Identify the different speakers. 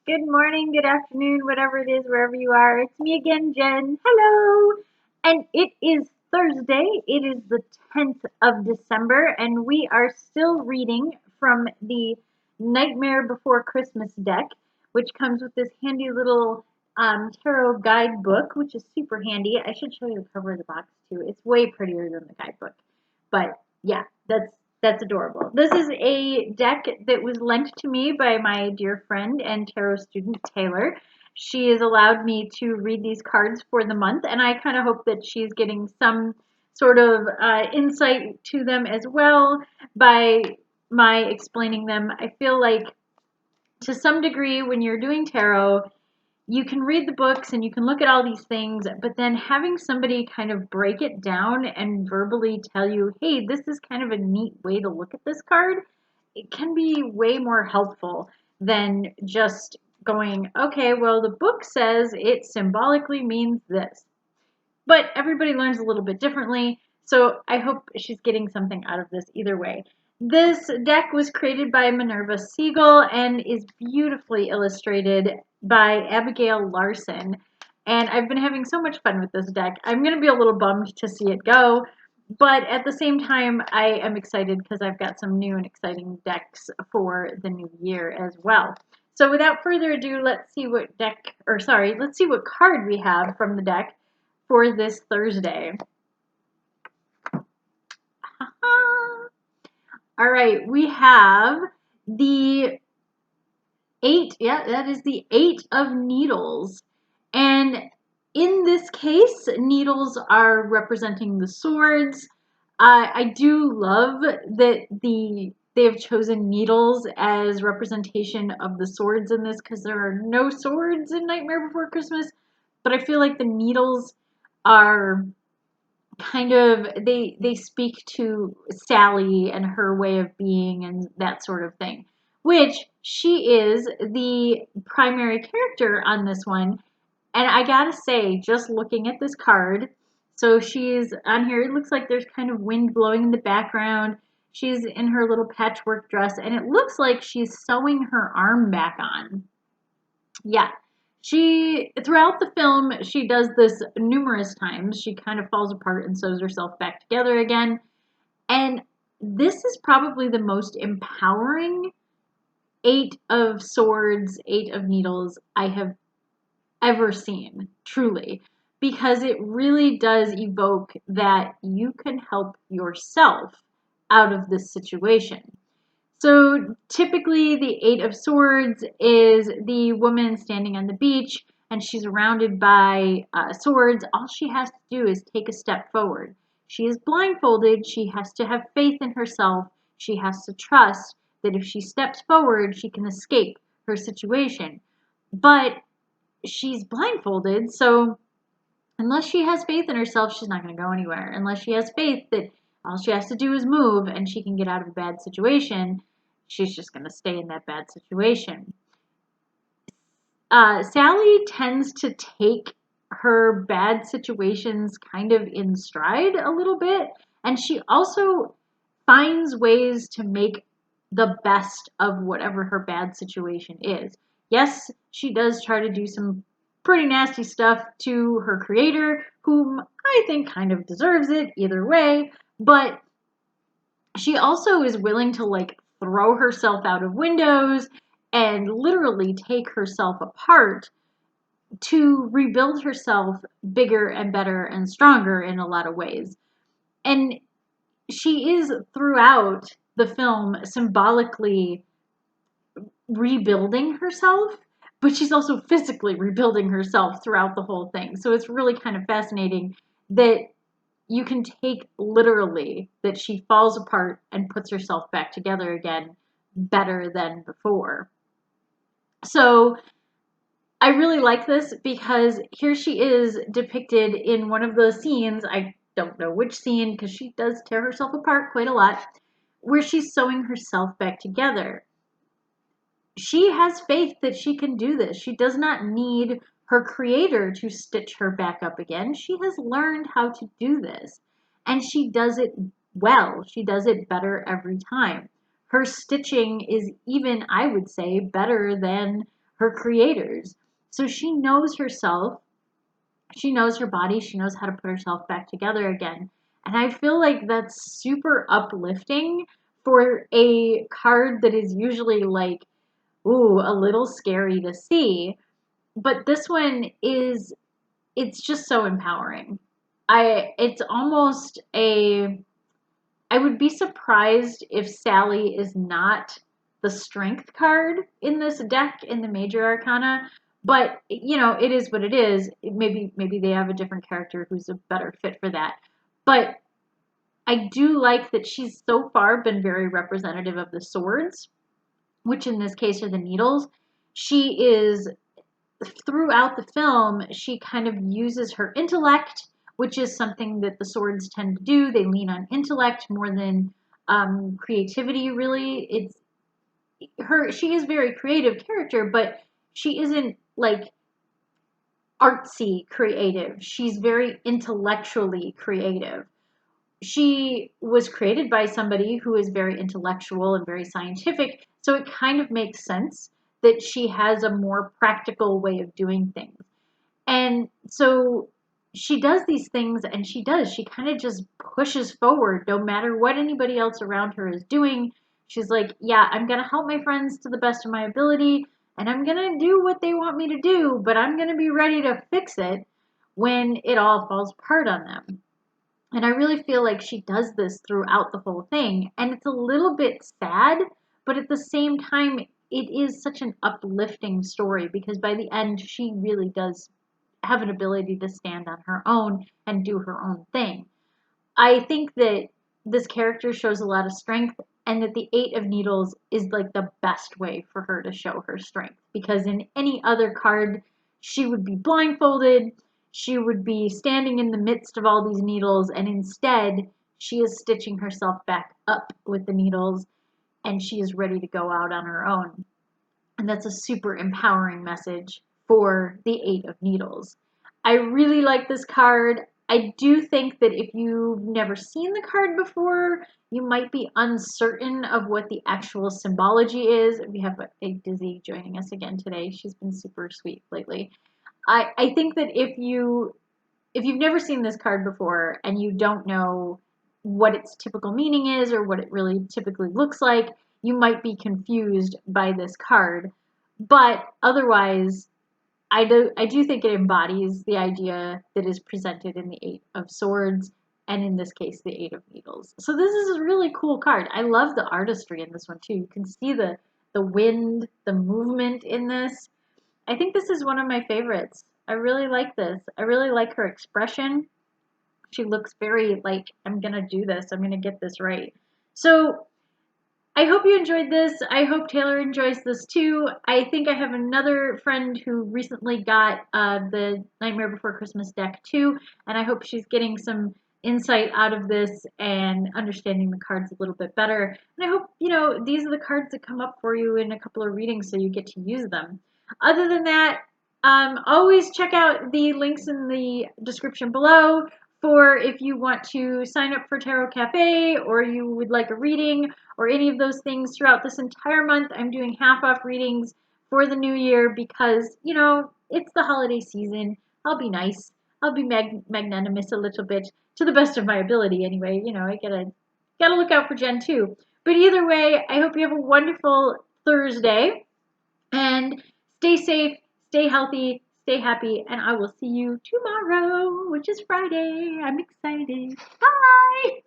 Speaker 1: Good morning, good afternoon, whatever it is, wherever you are. It's me again, Jen. Hello! And it is Thursday. It is the 10th of December, and we are still reading from the Nightmare Before Christmas deck, which comes with this handy little tarot guidebook, which is super handy. I should show you the cover of the box too. It's way prettier than the guidebook. But yeah, that's adorable. This is a deck that was lent to me by my dear friend and tarot student, Taylor. She has allowed me to read these cards for the month, and I kind of hope that she's getting some sort of insight to them as well by my explaining them. I feel like to some degree, when you're doing tarot, you can read the books and you can look at all these things, but then having somebody kind of break it down and verbally tell you, hey, this is kind of a neat way to look at this card, it can be way more helpful than just going, okay, well, the book says it symbolically means this. But everybody learns a little bit differently, so I hope she's getting something out of this either way. This deck was created by Minerva Siegel and is beautifully illustrated by Abigail Larson. And I've been having so much fun with this deck. I'm going to be a little bummed to see it go, but at the same time, I am excited because I've got some new and exciting decks for the new year as well. So without further ado, let's see what card we have from the deck for this Thursday. All right, we have the that is the 8 of Needles. And in this case, needles are representing the swords. I do love that they have chosen needles as representation of the swords in this because there are no swords in Nightmare Before Christmas, but I feel like the needles are kind of they speak to Sally and her way of being and that sort of thing, which she is the primary character on this one. And I gotta say, just looking at this card, so she's on here, it looks like there's kind of wind blowing in the background. She's in her little patchwork dress, and it looks like she's sewing her arm back on. Yeah. She, throughout the film, she does this numerous times. She kind of falls apart and sews herself back together again. And this is probably the most empowering 8 of Swords, 8 of Needles I have ever seen, truly, because it really does evoke that you can help yourself out of this situation. So typically, the 8 of Swords is the woman standing on the beach and she's surrounded by swords. All she has to do is take a step forward. She is blindfolded. She has to have faith in herself. She has to trust that if she steps forward, she can escape her situation. But she's blindfolded, so unless she has faith in herself, she's not going to go anywhere. Unless she has faith that all she has to do is move and she can get out of a bad situation, she's just going to stay in that bad situation. Sally tends to take her bad situations kind of in stride a little bit, and she also finds ways to make the best of whatever her bad situation is. Yes, she does try to do some pretty nasty stuff to her creator, whom I think kind of deserves it either way, but she also is willing to like throw herself out of windows and literally take herself apart to rebuild herself bigger and better and stronger in a lot of ways. And she is throughout the film symbolically rebuilding herself, but she's also physically rebuilding herself throughout the whole thing. So it's really kind of fascinating that you can take literally that she falls apart and puts herself back together again better than before. So I really like this because here she is depicted in one of the scenes. I don't know which scene because she does tear herself apart quite a lot, where she's sewing herself back together. She has faith that she can do this. She does not need her creator to stitch her back up again. She has learned how to do this, and she does it well. She does it better every time. Her stitching is even, I would say, better than her creators. So she knows herself, she knows her body, she knows how to put herself back together again. And I feel like that's super uplifting for a card that is usually like, ooh, a little scary to see. But this one is, it's just so empowering. It's almost a, I would be surprised if Sally is not the strength card in this deck in the major arcana, but you know, it is what it is. Maybe they have a different character who's a better fit for that. But I do like that she's so far been very representative of the swords, which in this case are the needles. She is, throughout the film, she kind of uses her intellect, which is something that the swords tend to do. They lean on intellect more than creativity, really. It's her, she is a very creative character, but she isn't like artsy creative. She's very intellectually creative. She was created by somebody who is very intellectual and very scientific, so it kind of makes sense that she has a more practical way of doing things. And so she does these things, and she kind of just pushes forward no matter what anybody else around her is doing. She's like, yeah, I'm going to help my friends to the best of my ability, and I'm going to do what they want me to do, but I'm going to be ready to fix it when it all falls apart on them. And I really feel like she does this throughout the whole thing. And it's a little bit sad, but at the same time, it is such an uplifting story because by the end, she really does have an ability to stand on her own and do her own thing. I think that this character shows a lot of strength, and that the Eight of Needles is like the best way for her to show her strength, because in any other card, she would be blindfolded, she would be standing in the midst of all these needles, and instead, she is stitching herself back up with the needles, and she is ready to go out on her own. And that's a super empowering message for the Eight of Needles. I really like this card. I do think that if you've never seen the card before, you might be uncertain of what the actual symbology is. We have a Dizzy joining us again today. She's been super sweet lately. I think that if you've never seen this card before and you don't know what its typical meaning is or what it really typically looks like, you might be confused by this card. But otherwise, I do think it embodies the idea that is presented in the Eight of Swords, and in this case, the Eight of Needles. So this is a really cool card. I love the artistry in this one too. You can see the wind, the movement in this. I think this is one of my favorites. I really like this. I really like her expression. She looks very like, I'm gonna do this. I'm gonna get this right. So I hope you enjoyed this. I hope Taylor enjoys this too. I think I have another friend who recently got the Nightmare Before Christmas deck too, and I hope she's getting some insight out of this and understanding the cards a little bit better. And I hope, you know, these are the cards that come up for you in a couple of readings so you get to use them. Other than that, always check out the links in the description below for if you want to sign up for Tarot Cafe or you would like a reading or any of those things throughout this entire month. I'm doing half off readings for the new year because, you know, it's the holiday season. I'll be nice. I'll be magnanimous a little bit to the best of my ability anyway. You know, I gotta look out for Jen too. But either way, I hope you have a wonderful Thursday and stay safe, stay healthy, stay happy, and I will see you tomorrow, which is Friday. I'm excited. Bye!